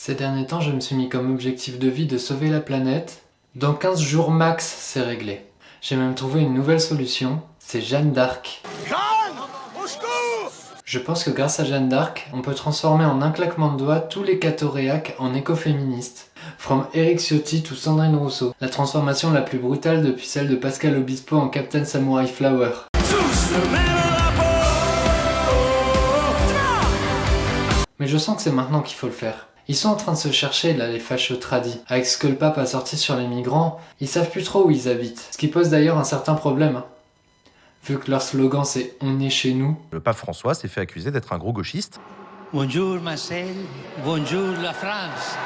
Ces derniers temps, je me suis mis comme objectif de vie de sauver la planète. Dans 15 jours max, c'est réglé. J'ai même trouvé une nouvelle solution, c'est Jeanne d'Arc. Jeanne, au secours! Je pense que grâce à Jeanne d'Arc, on peut transformer en un claquement de doigts tous les cathoréaques en écoféministes. From Eric Ciotti to Sandrine Rousseau. La transformation la plus brutale depuis celle de Pascal Obispo en Captain Samurai Flower. Mais je sens que c'est maintenant qu'il faut le faire. Ils sont en train de se chercher là, les fâcheux tradis. Avec ce que le pape a sorti sur les migrants, ils savent plus trop où ils habitent. Ce qui pose d'ailleurs un certain problème. Vu que leur slogan c'est « On est chez nous ». Le pape François s'est fait accuser d'être un gros gauchiste. Bonjour Marcel, bonjour la France.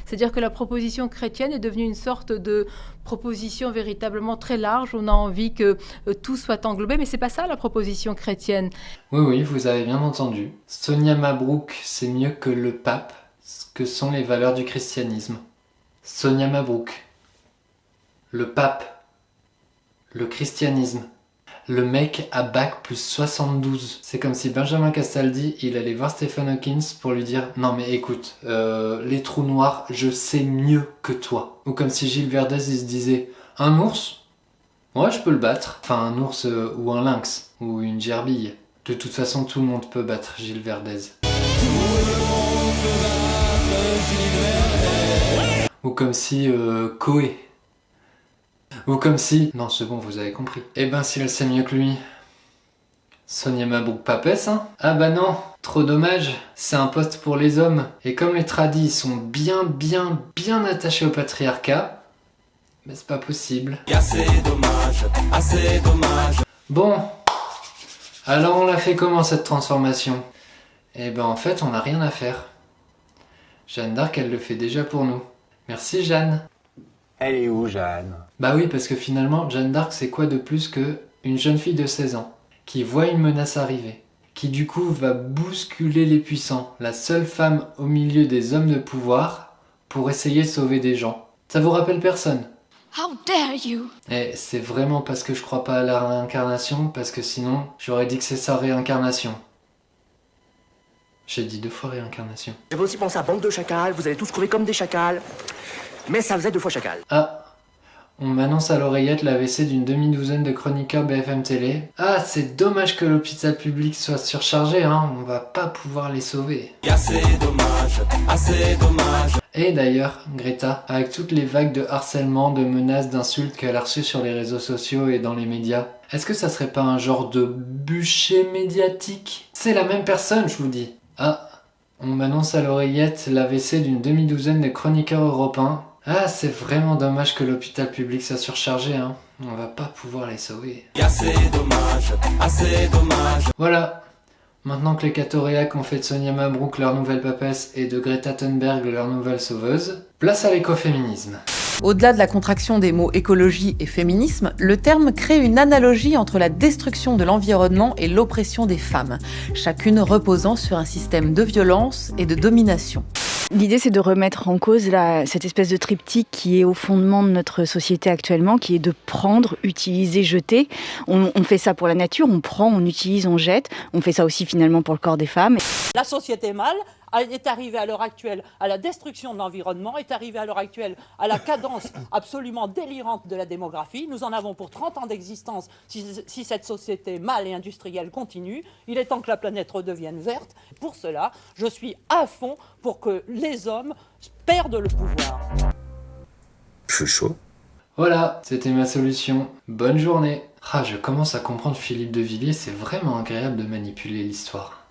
C'est-à-dire que la proposition chrétienne est devenue une sorte de proposition véritablement très large. On a envie que tout soit englobé, mais c'est pas ça la proposition chrétienne. Oui, vous avez bien entendu. Sonia Mabrouk, c'est mieux que le pape, ce que sont les valeurs du christianisme. Sonia Mabrouk. Le pape. Le christianisme. Le mec à bac plus 72. C'est comme si Benjamin Castaldi, il allait voir Stephen Hawking pour lui dire « Non mais écoute, les trous noirs, je sais mieux que toi. » Ou comme si Gilles Verdez, il se disait « Un ours ? Ouais, je peux le battre. » Enfin, un ours ou un lynx, ou une gerbille. De toute façon, tout le monde peut battre Gilles Verdez. Ou comme si Koé. Ou comme si... Non, c'est bon, vous avez compris. Eh ben, si elle sait mieux que lui... Sonia Mabrouk papesse, hein? Ah bah non, trop dommage, c'est un poste pour les hommes. Et comme les tradis sont bien attachés au patriarcat, mais c'est pas possible. Assez dommage. Bon, alors on l'a fait comment cette transformation? Eh ben en fait, on n'a rien à faire. Jeanne d'Arc, elle le fait déjà pour nous. Merci Jeanne. Elle est où, Jeanne? Bah oui, parce que finalement, Jeanne d'Arc, c'est quoi de plus que une jeune fille de 16 ans qui voit une menace arriver, qui du coup va bousculer les puissants, la seule femme au milieu des hommes de pouvoir pour essayer de sauver des gens. Ça vous rappelle personne? How dare you? Et c'est vraiment parce que je crois pas à la réincarnation, parce que sinon, j'aurais dit que c'est sa réincarnation. J'ai dit 2 fois réincarnation. J'avais aussi pensé à bande de chacals, vous allez tous crever comme des chacals. Mais ça faisait 2 fois chacal. Ah, on m'annonce à l'oreillette l'AVC d'une demi-douzaine de chroniqueurs BFM Télé. Ah, c'est dommage que l'hôpital public soit surchargé, hein, on va pas pouvoir les sauver. Assez dommage. Et d'ailleurs, Greta, avec toutes les vagues de harcèlement, de menaces, d'insultes qu'elle a reçues sur les réseaux sociaux et dans les médias, est-ce que ça serait pas un genre de bûcher médiatique? C'est la même personne, je vous dis. Ah, on m'annonce à l'oreillette l'AVC d'une demi-douzaine de chroniqueurs européens. Ah, c'est vraiment dommage que l'hôpital public soit surchargé, hein. On va pas pouvoir les sauver. Assez dommage. Voilà. Maintenant que les cathoréaques ont fait de Sonia Mabrouk leur nouvelle papesse et de Greta Thunberg leur nouvelle sauveuse, place à l'écoféminisme. Au-delà de la contraction des mots écologie et féminisme, le terme crée une analogie entre la destruction de l'environnement et l'oppression des femmes, chacune reposant sur un système de violence et de domination. L'idée, c'est de remettre en cause cette espèce de triptyque qui est au fondement de notre société actuellement, qui est de prendre, utiliser, jeter. On fait ça pour la nature, on prend, on utilise, on jette. On fait ça aussi finalement pour le corps des femmes. La société mâle est arrivée à l'heure actuelle à la destruction de l'environnement, est arrivée à l'heure actuelle à la cadence absolument délirante de la démographie. Nous en avons pour 30 ans d'existence si cette société mâle et industrielle continue. Il est temps que la planète redevienne verte. Pour cela, je suis à fond pour que les hommes perdent le pouvoir. Je suis chaud. Voilà, c'était ma solution. Bonne journée. Ah, je commence à comprendre Philippe de Villiers, c'est vraiment agréable de manipuler l'histoire.